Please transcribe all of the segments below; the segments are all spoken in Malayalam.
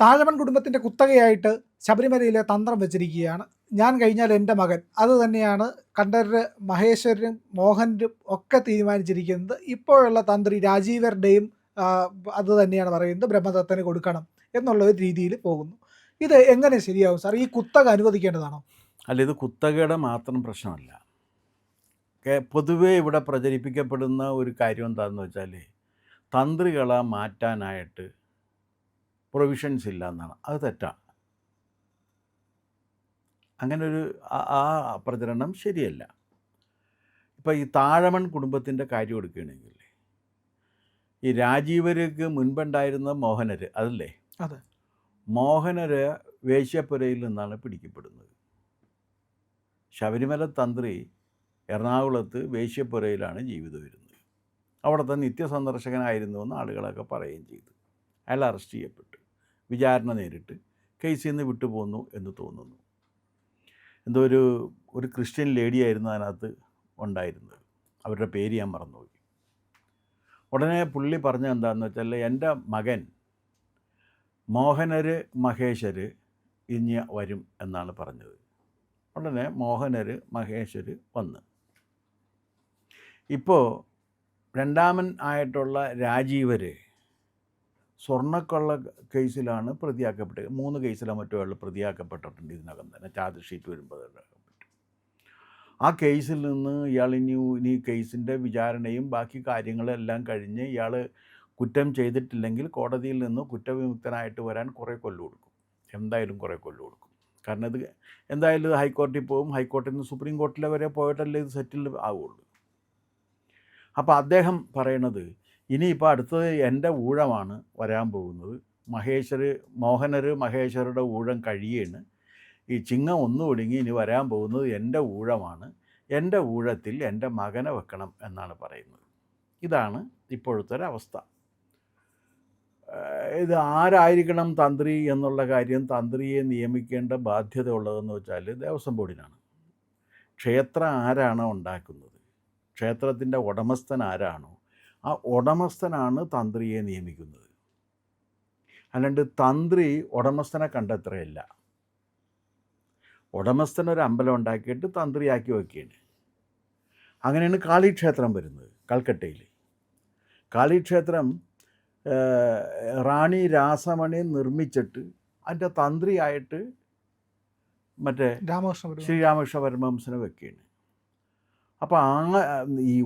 താഴമൺ കുടുംബത്തിൻ്റെ കുത്തകയായിട്ട് ശബരിമലയിലെ തന്ത്രം വെച്ചിരിക്കുകയാണ്. ഞാൻ കഴിഞ്ഞാൽ എൻ്റെ മകൻ. അത് തന്നെയാണ് കണ്ഠരര്, മഹേശ്വരനും മോഹനരും ഒക്കെ തീരുമാനിച്ചിരിക്കുന്നത്. ഇപ്പോഴുള്ള തന്ത്രി രാജീവരുടെയും അത് തന്നെയാണ് പറയുന്നത്, ബ്രഹ്മദത്തന് കൊടുക്കണം എന്നുള്ള ഒരു രീതിയിൽ പോകുന്നു. ഇത് എങ്ങനെ ശരിയാവും സാർ? ഈ കുത്തക അനുവദിക്കേണ്ടതാണോ? അല്ല, ഇത് കുത്തകയുടെ മാത്രം പ്രശ്നമല്ല. പൊതുവേ ഇവിടെ പ്രചരിപ്പിക്കപ്പെടുന്ന ഒരു കാര്യം എന്താണെന്ന് വെച്ചാൽ, തന്ത്രികളെ മാറ്റാനായിട്ട് പ്രൊവിഷൻസ് ഇല്ല എന്നാണ്. അത് തെറ്റാണ്. അങ്ങനൊരു ആ പ്രചരണം ശരിയല്ല. ഇപ്പോൾ ഈ താഴമൺ കുടുംബത്തിൻ്റെ കാര്യം എടുക്കുകയാണെങ്കിൽ, ഈ രാജീവർക്ക് മുൻപുണ്ടായിരുന്ന മോഹനര്, അതല്ലേ? അതെ. മോഹനര് വേശ്യപ്പുരയിൽ നിന്നാണ് പിടിക്കപ്പെടുന്നത്. ശബരിമല തന്ത്രി എറണാകുളത്ത് വേശ്യപ്പുരയിലാണ് ജീവിതം വരുന്നത്. അവിടുത്തെ നിത്യസന്ദർശകനായിരുന്നുവെന്ന് ആളുകളൊക്കെ പറയുകയും ചെയ്തു. അയാൾ അറസ്റ്റ് ചെയ്യപ്പെട്ടു, വിചാരണ നേരിട്ട് കേസിൽ നിന്ന് വിട്ടുപോന്നു എന്ന് തോന്നുന്നു. എന്തോ ഒരു ക്രിസ്ത്യൻ ലേഡിയായിരുന്നു അതിനകത്ത് ഉണ്ടായിരുന്നത്. അവരുടെ പേര് ഞാൻ മറന്നുപോയി. ഉടനെ പുള്ളി പറഞ്ഞത് എന്താണെന്ന് വെച്ചാൽ, എൻ്റെ മകൻ മോഹനര് മഹേശ്വര് ഇനി വരും എന്നാണ് പറഞ്ഞത്. ഉടനെ മോഹനര് മഹേശ്വര് വന്ന്. ഇപ്പോൾ രണ്ടാമൻ ആയിട്ടുള്ള രാജീവര് സ്വർണ്ണക്കൊള്ള കേസിലാണ് പ്രതിയാക്കപ്പെട്ടത്. 3 കേസിലോ മറ്റോ അയാൾ പ്രതിയാക്കപ്പെട്ടിട്ടുണ്ട് ഇതിനകം തന്നെ. ചാർജ് ഷീറ്റ് വരുമ്പോൾ പറ്റും. ആ കേസിൽ നിന്ന് ഇയാൾ ഇനി കേസിൻ്റെ വിചാരണയും ബാക്കി കാര്യങ്ങളെല്ലാം കഴിഞ്ഞ് ഇയാൾ കുറ്റം ചെയ്തിട്ടില്ലെങ്കിൽ കോടതിയിൽ നിന്ന് കുറ്റവിമുക്തനായിട്ട് വരാൻ കുറേ കൊല്ലം കൊടുക്കും. എന്തായാലും കുറേ കൊല്ലം കൊടുക്കും. കാരണം ഇത് എന്തായാലും ഇത് ഹൈക്കോടതിയിൽ പോകും. ഹൈക്കോടതിയിൽ നിന്ന് സുപ്രീം കോടതിയിൽ വരെ പോയിട്ടല്ലേ ഇത് സെറ്റിൽ ആവുള്ളൂ. അപ്പോൾ അദ്ദേഹം പറയണത്, ഇനിയിപ്പോൾ അടുത്തത് എൻ്റെ ഊഴമാണ് വരാൻ പോകുന്നത്. മോഹനര് മഹേശ്വരുടെ ഊഴം കഴിയാണ്. ഈ ചിങ്ങം 1 ഒടുങ്ങി ഇനി വരാൻ പോകുന്നത് എൻ്റെ ഊഴമാണ്. എൻ്റെ ഊഴത്തിൽ എൻ്റെ മകനെ വെക്കണം എന്നാണ് പറയുന്നത്. ഇതാണ് ഇപ്പോഴത്തെ ഒരവസ്ഥ. ഇത് ആരായിരിക്കണം തന്ത്രി എന്നുള്ള കാര്യം, തന്ത്രിയെ നിയമിക്കേണ്ട ബാധ്യത ഉള്ളതെന്ന് വെച്ചാൽ ദേവസ്വം ബോർഡിനാണ്. ക്ഷേത്രം ആരാണോ ഉണ്ടാക്കുന്നത്, ക്ഷേത്രത്തിൻ്റെ ഉടമസ്ഥൻ ആരാണോ, ആ ഉടമസ്ഥനാണ് തന്ത്രിയെ നിയമിക്കുന്നത്. അല്ലാണ്ട് തന്ത്രി ഉടമസ്ഥനെ കണ്ടെത്തുകയല്ല. ഉടമസ്ഥനൊരു അമ്പലം ഉണ്ടാക്കിയിട്ട് തന്ത്രിയാക്കി വയ്ക്കുകയാണ്. അങ്ങനെയാണ് കാളിക്ഷേത്രം വരുന്നത് കൽക്കട്ടയിൽ. കാളിക്ഷേത്രം റാണി രാസമണി നിർമ്മിച്ചിട്ട് അതിൻ്റെ തന്ത്രിയായിട്ട് മറ്റേ ശ്രീരാമകൃഷ്ണ പരമഹംസനെ വെക്കുകയാണ്. അപ്പോൾ ഈ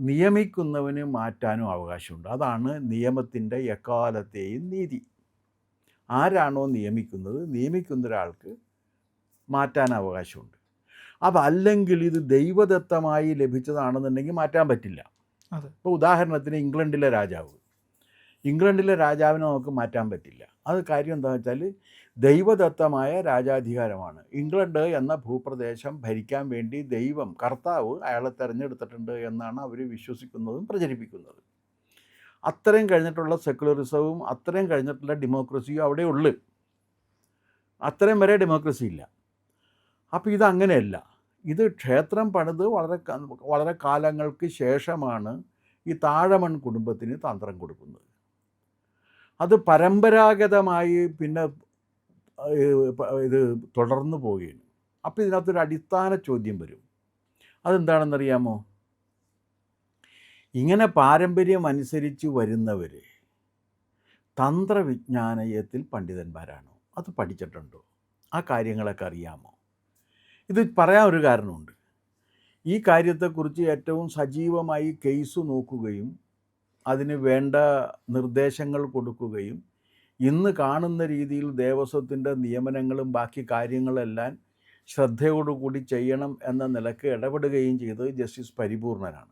നിയമിക്കുന്നവന് മാറ്റാനും അവകാശമുണ്ട്. അതാണ് നിയമത്തിൻ്റെ എക്കാലത്തെയും നീതി. ആരാണോ നിയമിക്കുന്നത്, നിയമിക്കുന്ന ഒരാൾക്ക് മാറ്റാൻ അവകാശമുണ്ട്. അതല്ലെങ്കിൽ ഇത് ദൈവദത്തമായി ലഭിച്ചതാണെന്നുണ്ടെങ്കിൽ മാറ്റാൻ പറ്റില്ല. ഇപ്പോൾ ഉദാഹരണത്തിന് ഇംഗ്ലണ്ടിലെ രാജാവിനെ നമുക്ക് മാറ്റാൻ പറ്റില്ല. അത് കാര്യം എന്താണെന്ന് വെച്ചാൽ, ദൈവദത്തമായ രാജാധികാരമാണ്. ഇംഗ്ലണ്ട് എന്ന ഭൂപ്രദേശം ഭരിക്കാൻ വേണ്ടി കർത്താവ് അയാളെ തിരഞ്ഞെടുത്തിട്ടുണ്ട് എന്നാണ് അവർ വിശ്വസിക്കുന്നതും പ്രചരിപ്പിക്കുന്നതും. അത്രയും കഴിഞ്ഞിട്ടുള്ള സെക്കുലറിസവും അത്രയും കഴിഞ്ഞിട്ടുള്ള ഡെമോക്രസിയും അവിടെ ഉള്ളു. അത്രയും വരെ ഡെമോക്രസി ഇല്ല. അപ്പോൾ ഇതങ്ങനെയല്ല. ഇത് ക്ഷേത്രം പണിത് വളരെ കാലങ്ങൾക്ക് ശേഷമാണ് ഈ താഴമൺ കുടുംബത്തിന് തന്ത്രം കൊടുക്കുന്നത്. അത് പരമ്പരാഗതമായി പിന്നെ ഇത് തുടർന്നു പോവുകയാണ്. അപ്പോൾ ഇതിനകത്തൊരു അടിസ്ഥാന ചോദ്യം വരും. അതെന്താണെന്നറിയാമോ? ഇങ്ങനെ പാരമ്പര്യം അനുസരിച്ച് വരുന്നവർ തന്ത്രവിജ്ഞാനയത്തിൽ പണ്ഡിതന്മാരാണോ? അത് പഠിച്ചിട്ടുണ്ടോ? ആ കാര്യങ്ങളൊക്കെ അറിയാമോ? ഇത് പറയാൻ ഒരു കാരണമുണ്ട്. ഈ കാര്യത്തെക്കുറിച്ച് ഏറ്റവും സജീവമായി കേസ് നോക്കുകയും അതിന് വേണ്ട നിർദ്ദേശങ്ങൾ കൊടുക്കുകയും ഇന്ന് കാണുന്ന രീതിയിൽ ദേവസ്വത്തിൻ്റെ നിയമനങ്ങളും ബാക്കി കാര്യങ്ങളെല്ലാം ശ്രദ്ധയോടുകൂടി ചെയ്യണം എന്ന നിലക്ക് ഇടപെടുകയും ചെയ്തത് ജസ്റ്റിസ് പരിപൂർണനാണ്.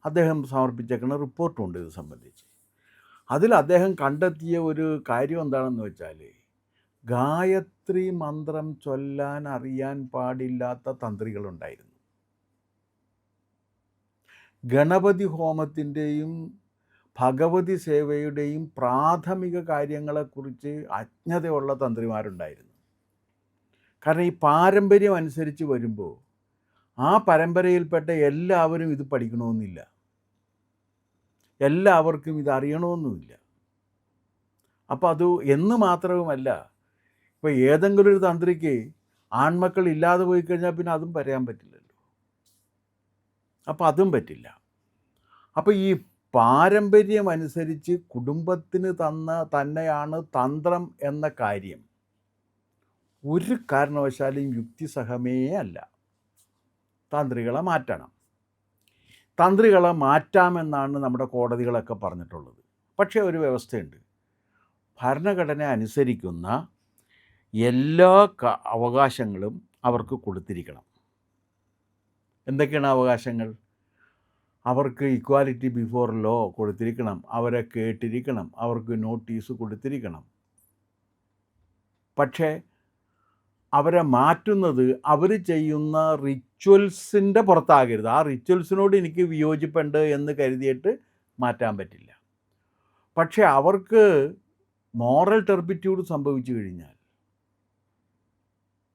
അദ്ദേഹം സമർപ്പിച്ചേക്കുന്ന റിപ്പോർട്ടുണ്ട് ഇത് സംബന്ധിച്ച്. അതിൽ അദ്ദേഹം കണ്ടെത്തിയ ഒരു കാര്യം എന്താണെന്ന് വെച്ചാൽ, ഗായത്രി മന്ത്രം ചൊല്ലാൻ അറിയാൻ പാടില്ലാത്ത തന്ത്രികളുണ്ടായിരുന്നു. ഗണപതി ഹോമത്തിൻ്റെയും ഭഗവതി സേവയുടെയും പ്രാഥമിക കാര്യങ്ങളെക്കുറിച്ച് അജ്ഞതയുള്ള തന്ത്രിമാരുണ്ടായിരുന്നു. കാരണം ഈ പാരമ്പര്യം അനുസരിച്ച് വരുമ്പോൾ ആ പരമ്പരയിൽപ്പെട്ട എല്ലാവരും ഇത് പഠിക്കണമെന്നില്ല, എല്ലാവർക്കും ഇത് അറിയണമെന്നുമില്ല. അപ്പോൾ അത് എന്ന് മാത്രവുമല്ല, ഇപ്പോൾ ഏതെങ്കിലും ഒരു തന്ത്രിക്ക് ആൺമക്കൾ ഇല്ലാതെ പോയി കഴിഞ്ഞാൽ പിന്നെ അതും പറയാൻ പറ്റില്ലല്ലോ. അപ്പോൾ അതും പറ്റില്ല. അപ്പോൾ ഈ പാരമ്പര്യം അനുസരിച്ച് കുടുംബത്തിന് തന്നെയാണ് തന്ത്രം എന്ന കാര്യം ഒരു കാരണവശാലും യുക്തിസഹമേ അല്ല. തന്ത്രികളെ മാറ്റണം. തന്ത്രികളെ മാറ്റാമെന്നാണ് നമ്മുടെ കോടതികളൊക്കെ പറഞ്ഞിട്ടുള്ളത്. പക്ഷേ ഒരു വ്യവസ്ഥയുണ്ട്. ഭരണഘടന അനുസരിക്കുന്ന എല്ലാ അവകാശങ്ങളും അവർക്ക് കൊടുത്തിരിക്കണം. എന്തൊക്കെയാണ് അവകാശങ്ങൾ? അവർക്ക് ഇക്വാലിറ്റി ബിഫോർ ലോ കൊടുത്തിരിക്കണം, അവരെ കേട്ടിരിക്കണം, അവർക്ക് നോട്ടീസ് കൊടുത്തിരിക്കണം. പക്ഷേ അവരെ മാറ്റുന്നത് അവർ ചെയ്യുന്ന റിച്വൽസിൻ്റെ പുറത്താകരുത്. ആ റിച്വൽസിനോട് എനിക്ക് വിയോജിപ്പുണ്ട് എന്ന് കരുതിയിട്ട് മാറ്റാൻ പറ്റില്ല. പക്ഷേ അവർക്ക് മോറൽ ടെർപിറ്റ്യൂഡ് സംഭവിച്ചു കഴിഞ്ഞാൽ,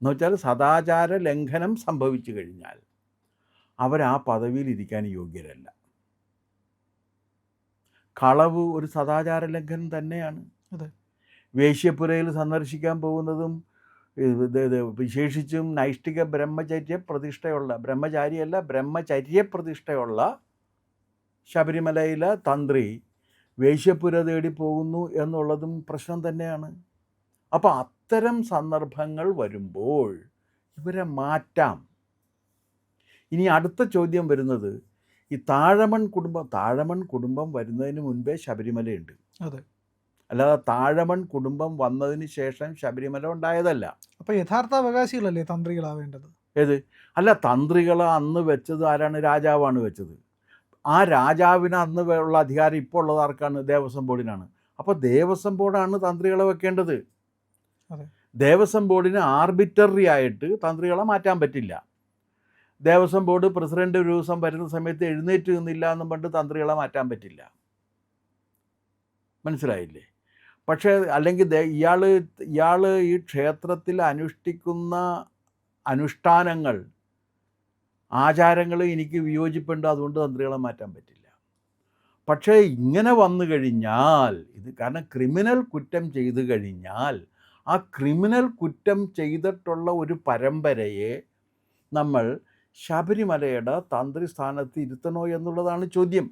എന്നുവെച്ചാൽ സദാചാര ലംഘനം സംഭവിച്ചു കഴിഞ്ഞാൽ അവർ ആ പദവിയിൽ ഇരിക്കാൻ യോഗ്യരല്ല. കളവ് ഒരു സദാചാര ലംഘനം തന്നെയാണ്. അതെ. വേശ്യപ്പുരയിൽ സന്ദർശിക്കാൻ പോകുന്നതും വിശേഷിച്ചും നൈഷ്ഠിക ബ്രഹ്മചര്യ പ്രതിഷ്ഠയുള്ള ശബരിമലയിലെ തന്ത്രി വേശ്യപ്പുര തേടി പോകുന്നു എന്നുള്ളതും പ്രശ്നം തന്നെയാണ്. അപ്പോൾ അത്തരം സന്ദർഭങ്ങൾ വരുമ്പോൾ ഇവരെ മാറ്റാം. ഇനി അടുത്ത ചോദ്യം വരുന്നത്, ഈ താഴമൺ കുടുംബം വരുന്നതിന് മുൻപേ ശബരിമലയുണ്ട്. അതെ. അല്ലാതെ താഴമൺ കുടുംബം വന്നതിന് ശേഷം ശബരിമല ഉണ്ടായതല്ല. അപ്പോൾ യഥാർത്ഥ അവകാശികളല്ലേ തന്ത്രികളാവേണ്ടത്? ഏത്? അല്ല, തന്ത്രികളെ അന്ന് വെച്ചത് ആരാണ്? രാജാവാണ് വെച്ചത്. ആ രാജാവിന് അന്ന് ഉള്ള അധികാരം ഇപ്പോൾ ഉള്ളത് ആർക്കാണ്? ദേവസ്വം ബോർഡിനാണ്. അപ്പോൾ ദേവസ്വം ബോർഡാണ് തന്ത്രികളെ വെക്കേണ്ടത്. അതെ. ദേവസ്വം ബോർഡിന് ആർബിറ്ററി ആയിട്ട് തന്ത്രികളെ മാറ്റാൻ പറ്റില്ല. ദേവസ്വം ബോർഡ് പ്രസിഡന്റ് ഒരു ദിവസം വരുന്ന സമയത്ത് എഴുന്നേറ്റ് നിന്നില്ല എന്നും പണ്ട് തന്ത്രികളെ മാറ്റാൻ പറ്റില്ല. മനസ്സിലായില്ലേ? പക്ഷേ അല്ലെങ്കിൽ ഇയാൾ ഈ ക്ഷേത്രത്തിൽ അനുഷ്ഠിക്കുന്ന അനുഷ്ഠാനങ്ങൾ, ആചാരങ്ങൾ എനിക്ക് വിയോജിപ്പുണ്ട്, അതുകൊണ്ട് തന്ത്രികളെ മാറ്റാൻ പറ്റില്ല. പക്ഷേ ഇങ്ങനെ വന്നു കഴിഞ്ഞാൽ, ഇത് കാരണം ക്രിമിനൽ കുറ്റം ചെയ്തു കഴിഞ്ഞാൽ ആ ക്രിമിനൽ കുറ്റം ചെയ്തിട്ടുള്ള ഒരു പരമ്പരയെ നമ്മൾ ശബരിമലയുടെ തന്ത്രി സ്ഥാനത്ത് ഇരുത്തണോ എന്നുള്ളതാണ് ചോദ്യം.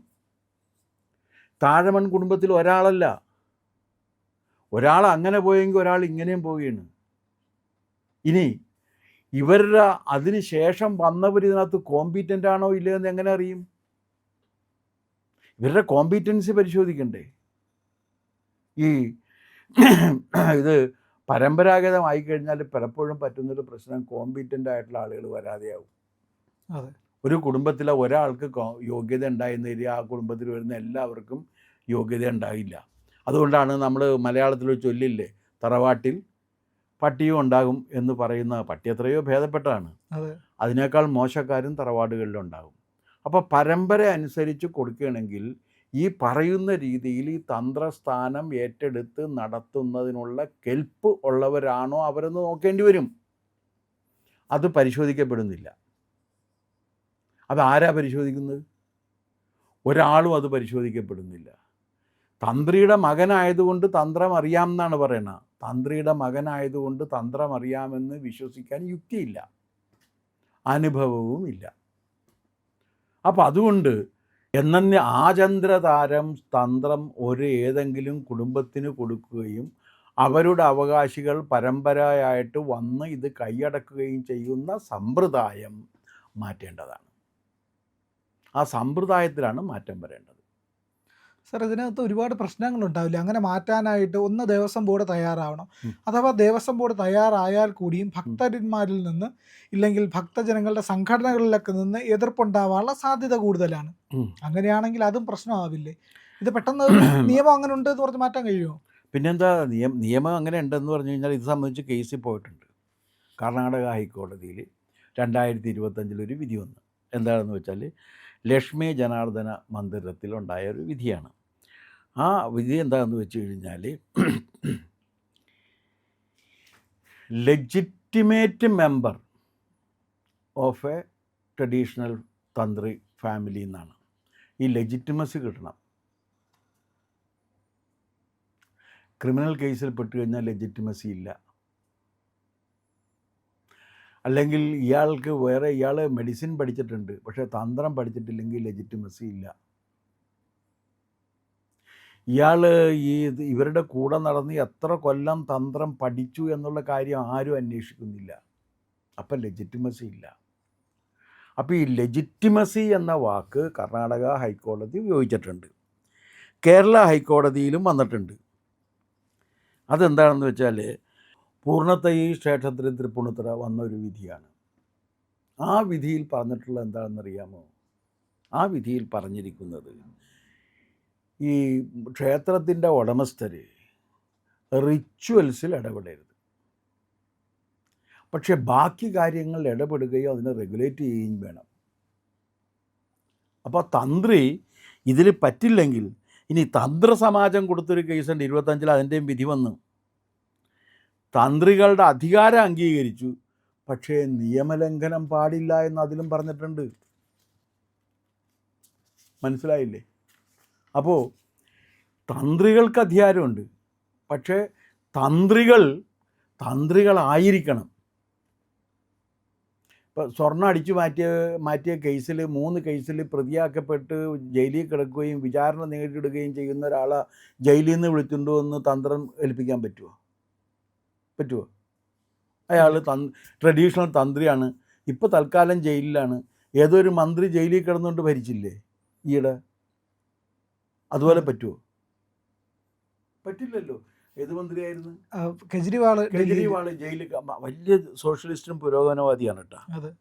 താഴമൺ കുടുംബത്തിൽ ഒരാളല്ല, ഒരാൾ അങ്ങനെ പോയെങ്കിൽ ഒരാൾ ഇങ്ങനെയും പോവുകയാണ്. ഇനി ഇവരുടെ അതിന് ശേഷം വന്നവർ ഇതിനകത്ത് കോമ്പീറ്റൻ്റ് ആണോ ഇല്ലയെന്ന് എങ്ങനെ അറിയും? ഇവരുടെ കോമ്പീറ്റൻസി പരിശോധിക്കണ്ടേ? ഈ ഇത് പരമ്പരാഗതമായി കഴിഞ്ഞാൽ പലപ്പോഴും പറ്റുന്നൊരു പ്രശ്നം, കോമ്പീറ്റൻ്റ് ആയിട്ടുള്ള ആളുകൾ വരാതെയാവും. അതെ. ഒരു കുടുംബത്തിലെ ഒരാൾക്ക് യോഗ്യത ഉണ്ടായിരുന്നില്ല, ആ കുടുംബത്തിൽ വരുന്ന എല്ലാവർക്കും യോഗ്യത ഉണ്ടാകില്ല. അതുകൊണ്ടാണ് നമ്മൾ മലയാളത്തിൽ ചൊല്ലില്ലേ, തറവാട്ടിൽ പട്ടിയും ഉണ്ടാകും എന്ന് പറയുന്ന. പട്ടി എത്രയോ ഭേദപ്പെട്ടതാണ്, അതിനേക്കാൾ മോശക്കാരും തറവാടുകളിലുണ്ടാകും. അപ്പോൾ പരമ്പര അനുസരിച്ച് കൊടുക്കുകയാണെങ്കിൽ ഈ പറയുന്ന രീതിയിൽ ഈ തന്ത്രസ്ഥാനം ഏറ്റെടുത്ത് നടത്തുന്നതിനുള്ള കെൽപ്പ് ഉള്ളവരാണോ അവരെന്ന് നോക്കേണ്ടി വരും. അത് പരിശോധിക്കപ്പെടുന്നില്ല. അതാരാ പരിശോധിക്കുന്നത്? ഒരാളും അത് പരിശോധിക്കപ്പെടുന്നില്ല. തന്ത്രിയുടെ മകനായതുകൊണ്ട് തന്ത്രം അറിയാം എന്നാണ് പറയുന്നത്. തന്ത്രിയുടെ മകനായതുകൊണ്ട് തന്ത്രം അറിയാമെന്ന് വിശ്വസിക്കാൻ യുക്തിയില്ല, അനുഭവവും ഇല്ല. അപ്പം അതുകൊണ്ട് എന്നെ ആചന്ദ്രതാരം തന്ത്രം ഏതെങ്കിലും കുടുംബത്തിന് കൊടുക്കുകയും അവരുടെ അവകാശികൾ പരമ്പരയായിട്ട് വന്ന് ഇത് കൈയടക്കുകയും ചെയ്യുന്ന സമ്പ്രദായം മാറ്റേണ്ടതാണ്. ആ സമ്പ്രദായത്തിലാണ് മാറ്റം വരേണ്ടത്. സാർ, ഇതിനകത്ത് ഒരുപാട് പ്രശ്നങ്ങളുണ്ടാവില്ല അങ്ങനെ മാറ്റാനായിട്ട്? ഒന്ന്, ദേവസ്വം ബോർഡ് തയ്യാറാവണം. അഥവാ ദേവസ്വം ബോർഡ് തയ്യാറായാൽ കൂടിയും ഭക്തന്മാരിൽ നിന്ന് ഇല്ലെങ്കിൽ ഭക്തജനങ്ങളുടെ സംഘടനകളിലൊക്കെ നിന്ന് എതിർപ്പുണ്ടാവാനുള്ള സാധ്യത കൂടുതലാണ്. അങ്ങനെയാണെങ്കിൽ അതും പ്രശ്നമാവില്ലേ? ഇത് പെട്ടെന്ന് നിയമം അങ്ങനെ ഉണ്ട് എന്ന് പറഞ്ഞ് മാറ്റാൻ കഴിയുമോ? പിന്നെന്താ, നിയമം അങ്ങനെ ഉണ്ടെന്ന് പറഞ്ഞു കഴിഞ്ഞാൽ ഇത് സംബന്ധിച്ച് കേസിൽ പോയിട്ടുണ്ട്. കർണാടക ഹൈക്കോടതിയിൽ 2025 ഒരു വിധി വന്നു. എന്താണെന്ന് വെച്ചാൽ ലക്ഷ്മി ജനാർദ്ദന മന്ദിരത്തിലുണ്ടായ ഒരു വിധിയാണ്. ആ വിധി എന്താണെന്ന് വെച്ച് കഴിഞ്ഞാൽ, legitimate member of A traditional തന്ത്രി ഫാമിലി എന്നാണ്. ഈ ലെജിറ്റിമസി കിട്ടണം. ക്രിമിനൽ കേസിൽ പെട്ട് കഴിഞ്ഞാൽ ലെജിറ്റിമസി ഇല്ല. അല്ലെങ്കിൽ ഇയാൾ മെഡിസിൻ പഠിച്ചിട്ടുണ്ട്, പക്ഷേ തന്ത്രം പഠിച്ചിട്ടില്ലെങ്കിൽ ലെജിറ്റിമസി ഇല്ല. ഇയാൾ ഇവരുടെ കൂടെ നടന്ന് എത്ര കൊല്ലം തന്ത്രം പഠിച്ചു എന്നുള്ള കാര്യം ആരും അന്വേഷിക്കുന്നില്ല. അപ്പം ലെജിറ്റിമസി ഇല്ല. അപ്പോൾ ഈ ലെജിറ്റിമസി എന്ന വാക്ക് കർണാടക ഹൈക്കോടതി ഉപയോഗിച്ചിട്ടുണ്ട്, കേരള ഹൈക്കോടതിയിലും വന്നിട്ടുണ്ട്. അതെന്താണെന്ന് വെച്ചാൽ പൂർണ്ണത്തൈ ക്ഷേത്രത്തിൽ തൃപ്പൂണിത്തുറ വന്ന ഒരു വിധിയാണ്. ആ വിധിയിൽ പറഞ്ഞിട്ടുള്ളത് എന്താണെന്നറിയാമോ? ആ വിധിയിൽ പറഞ്ഞിരിക്കുന്നത് ഈ ക്ഷേത്രത്തിൻ്റെ ഉടമസ്ഥർ റിച്വൽസിൽ ഇടപെടരുത്, പക്ഷേ ബാക്കി കാര്യങ്ങൾ ഇടപെടുകയോ അതിനെ റെഗുലേറ്റ് ചെയ്യുകയും വേണം. അപ്പോൾ തന്ത്രി ഇതിൽ പറ്റില്ലെങ്കിൽ, ഇനി തന്ത്രസമാജം കൊടുത്തൊരു കേസുണ്ട് 25 അതിൻ്റെയും വിധി വന്നു. തന്ത്രികളുടെ അധികാരം അംഗീകരിച്ചു, പക്ഷേ നിയമലംഘനം പാടില്ല എന്ന് അതിലും പറഞ്ഞിട്ടുണ്ട്. മനസ്സിലായില്ലേ? അപ്പോൾ തന്ത്രികൾക്ക് അധികാരമുണ്ട്, പക്ഷേ തന്ത്രികളായിരിക്കണം. ഇപ്പോൾ സ്വർണ്ണം അടിച്ചു മാറ്റിയ കേസിൽ 3 കേസിൽ പ്രതിയാക്കപ്പെട്ട് ജയിലിൽ കിടക്കുകയും വിചാരണ നേരിടുകയും ചെയ്യുന്ന ഒരാളെ ജയിലിൽ നിന്ന് വിളിച്ചുകൊണ്ട് വന്ന് തന്ത്രം ഏൽപ്പിക്കാൻ പറ്റുമോ? അയാൾ ട്രഡീഷണൽ തന്ത്രിയാണ്, ഇപ്പോൾ തൽക്കാലം ജയിലിലാണ്. ഏതൊരു മന്ത്രി ജയിലിൽ കിടന്നുകൊണ്ട് ഭരിച്ചില്ലേ ഈയിടെ? അതുപോലെ പറ്റുമോ? പറ്റില്ലല്ലോ. ഏത് മന്ത്രിയായിരുന്നു? കെജ്രിവാൾ ജയിലിൽ വലിയ സോഷ്യലിസ്റ്റും പുരോഗമനവാദിയാണ് കേട്ടോ.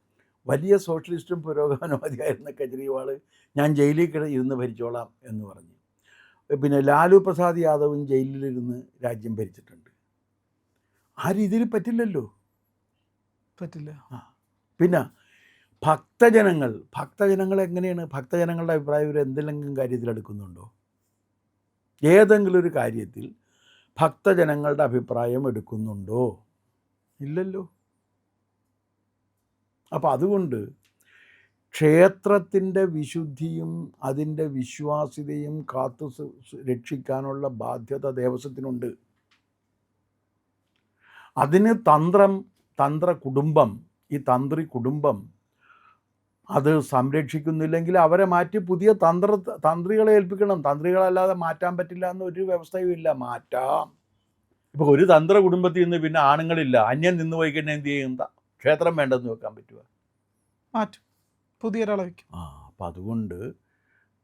വലിയ സോഷ്യലിസ്റ്റും പുരോഗമനവാദിയായിരുന്ന കെജ്രിവാൾ ഞാൻ ജയിലിൽ ഇരുന്ന് ഭരിച്ചോളാം എന്ന് പറഞ്ഞു. പിന്നെ ലാലു പ്രസാദ് യാദവും ജയിലിലിരുന്ന് രാജ്യം ഭരിച്ചിട്ടുണ്ട്. ആ രീതിയിൽ പറ്റില്ലല്ലോ. പറ്റില്ല. പിന്നെ ഭക്തജനങ്ങൾ എങ്ങനെയാണ്? ഭക്തജനങ്ങളുടെ അഭിപ്രായം ഇവർ എന്തെങ്കിലും കാര്യത്തിൽ എടുക്കുന്നുണ്ടോ? ഏതെങ്കിലും ഒരു കാര്യത്തിൽ ഭക്തജനങ്ങളുടെ അഭിപ്രായം എടുക്കുന്നുണ്ടോ? ഇല്ലല്ലോ. അപ്പോൾ അതുകൊണ്ട് ക്ഷേത്രത്തിൻ്റെ വിശുദ്ധിയും അതിൻ്റെ വിശ്വാസ്യതയും കാത്തു രക്ഷിക്കാനുള്ള ബാധ്യത ദേവസ്വത്തിനുണ്ട്. അതിന് ഈ തന്ത്രി കുടുംബം അത് സംരക്ഷിക്കുന്നില്ലെങ്കിൽ അവരെ മാറ്റി പുതിയ തന്ത്രികളെ ഏൽപ്പിക്കണം. തന്ത്രികളല്ലാതെ മാറ്റാൻ പറ്റില്ല എന്നൊരു വ്യവസ്ഥയും ഇല്ല. മാറ്റാം. ഇപ്പോൾ ഒരു തന്ത്ര കുടുംബത്തിൽ നിന്ന് പിന്നെ ആണുങ്ങളില്ല, അന്യം നിന്ന് പോയി കഴിഞ്ഞാൽ എന്ത് ചെയ്യും? ക്ഷേത്രം വേണ്ടെന്ന് വെക്കാൻ പറ്റുമോ? മാറ്റും, പുതിയൊരാളെ വയ്ക്കും. അപ്പം അതുകൊണ്ട്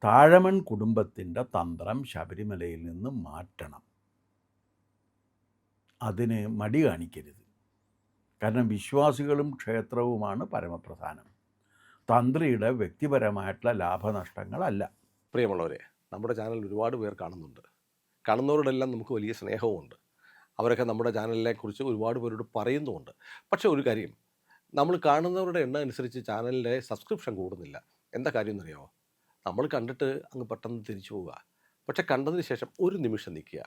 താഴമൺ കുടുംബത്തിൻ്റെ തന്ത്രം ശബരിമലയിൽ നിന്ന് മാറ്റണം. അതിന് മടി കാണിക്കരുത്. കാരണം വിശ്വാസികളും ക്ഷേത്രവുമാണ് പരമപ്രധാനം, തന്ത്രിയുടെ വ്യക്തിപരമായിട്ടുള്ള ലാഭനഷ്ടങ്ങളല്ല. പ്രിയമുള്ളവരെ, നമ്മുടെ ചാനൽ ഒരുപാട് പേർ കാണുന്നുണ്ട്. കാണുന്നവരോടെല്ലാം നമുക്ക് വലിയ സ്നേഹവുമുണ്ട്. അവരൊക്കെ നമ്മുടെ ചാനലിനെക്കുറിച്ച് ഒരുപാട് പേരോട് പറയുന്നുമുണ്ട്. പക്ഷേ ഒരു കാര്യം, നമ്മൾ കാണുന്നവരുടെ എണ്ണം അനുസരിച്ച് ചാനലിൻ്റെ സബ്സ്ക്രിപ്ഷൻ കൂടുന്നില്ല. എന്താ കാര്യം എന്നറിയാമോ? നമ്മൾ കണ്ടിട്ട് അങ്ങ് പെട്ടെന്ന് തിരിച്ചു പോവുക. പക്ഷേ കണ്ടതിന് ശേഷം ഒരു നിമിഷം നിൽക്കുക.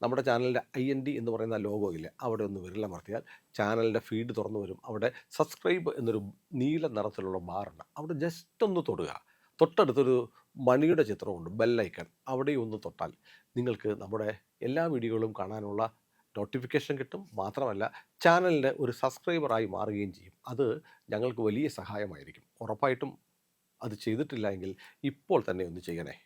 നമ്മുടെ ചാനലിൻ്റെ IND എന്ന് പറയുന്ന ലോഗോ ഇല്ലേ, അവിടെ ഒന്ന് വിരലമർത്തിയാൽ ചാനലിൻ്റെ ഫീഡ് തുറന്നു വരും. അവിടെ സബ്സ്ക്രൈബ് എന്നൊരു നീല നിറത്തിലുള്ള ബാറുണ്ട്, അവിടെ ജസ്റ്റ് ഒന്ന് തൊടുക. തൊട്ടടുത്തൊരു മണിയുടെ ചിത്രമുണ്ട്, ബെല്ലൈക്കൺ, അവിടെ ഒന്ന് തൊട്ടാൽ നിങ്ങൾക്ക് നമ്മുടെ എല്ലാ വീഡിയോകളും കാണാനുള്ള നോട്ടിഫിക്കേഷൻ കിട്ടും. മാത്രമല്ല ചാനലിൻ്റെ ഒരു സബ്സ്ക്രൈബറായി മാറുകയും ചെയ്യും. അത് ഞങ്ങൾക്ക് വലിയ സഹായമായിരിക്കും. ഉറപ്പായിട്ടും അത് ചെയ്തിട്ടില്ല എങ്കിൽ ഇപ്പോൾ തന്നെ ഒന്ന് ചെയ്യണേ.